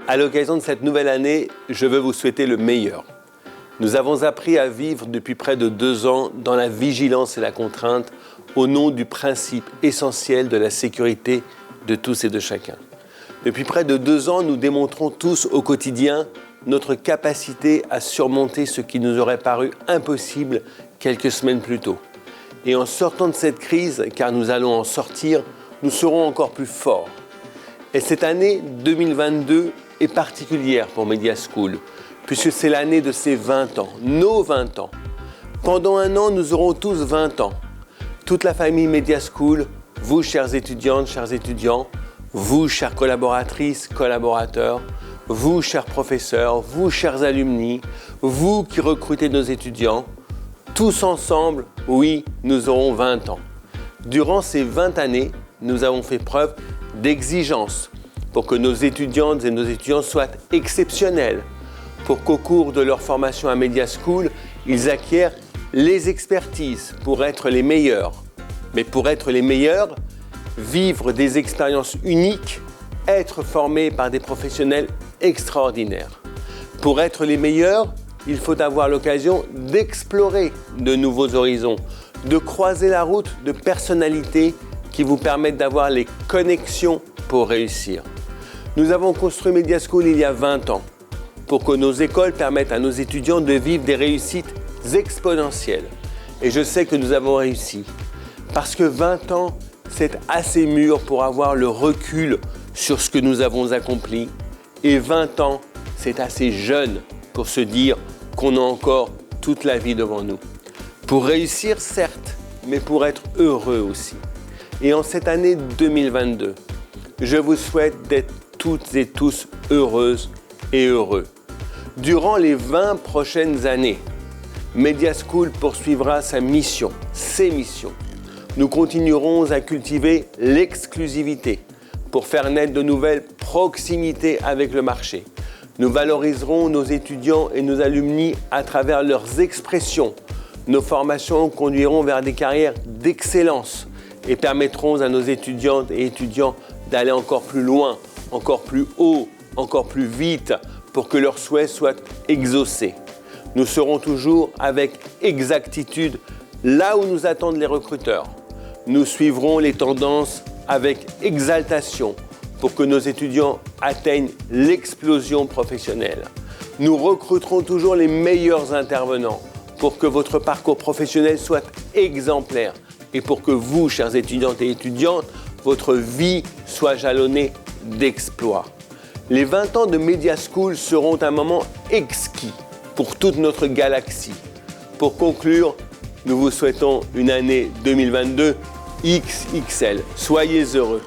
À l'occasion de cette nouvelle année, je veux vous souhaiter le meilleur. Nous avons appris à vivre depuis près de 2 ans dans la vigilance et la contrainte au nom du principe essentiel de la sécurité de tous et de chacun. Depuis près de 2 ans, nous démontrons tous au quotidien notre capacité à surmonter ce qui nous aurait paru impossible quelques semaines plus tôt. Et en sortant de cette crise, car nous allons en sortir, nous serons encore plus forts. Et cette année 2022 est particulière pour Media School, puisque c'est l'année de ses 20 ans, nos 20 ans. Pendant 1 an, nous aurons tous 20 ans. Toute la famille Media School, vous, chères étudiantes, chers étudiants, vous, chères collaboratrices, collaborateurs, vous, chers professeurs, vous, chers alumni, vous qui recrutez nos étudiants, tous ensemble, oui, nous aurons 20 ans. Durant ces 20 années, nous avons fait preuve d'exigence pour que nos étudiantes et nos étudiants soient exceptionnels, pour qu'au cours de leur formation à Media School, ils acquièrent les expertises pour être les meilleurs. Mais pour être les meilleurs, vivre des expériences uniques, être formés par des professionnels extraordinaires. Pour être les meilleurs, il faut avoir l'occasion d'explorer de nouveaux horizons, de croiser la route de personnalités qui vous permettent d'avoir les connexions pour réussir. Nous avons construit Media School il y a 20 ans pour que nos écoles permettent à nos étudiants de vivre des réussites exponentielles. Et je sais que nous avons réussi parce que 20 ans, c'est assez mûr pour avoir le recul sur ce que nous avons accompli. Et 20 ans, c'est assez jeune pour se dire qu'on a encore toute la vie devant nous. Pour réussir, certes, mais pour être heureux aussi. Et en cette année 2022, je vous souhaite d'être toutes et tous heureuses et heureux. Durant les 20 prochaines années, Media School poursuivra sa mission, ses missions. Nous continuerons à cultiver l'exclusivité pour faire naître de nouvelles proximités avec le marché. Nous valoriserons nos étudiants et nos alumni à travers leurs expressions. Nos formations conduiront vers des carrières d'excellence et permettront à nos étudiantes et étudiants d'aller encore plus loin, encore plus haut, encore plus vite pour que leurs souhaits soient exaucés. Nous serons toujours avec exactitude là où nous attendent les recruteurs. Nous suivrons les tendances avec exaltation pour que nos étudiants atteignent l'explosion professionnelle. Nous recruterons toujours les meilleurs intervenants pour que votre parcours professionnel soit exemplaire et pour que vous, chers étudiantes et étudiantes, votre vie soit jalonnée d'exploits. Les 20 ans de Media School seront un moment exquis pour toute notre galaxie. Pour conclure, nous vous souhaitons une année 2022 XXL. Soyez heureux.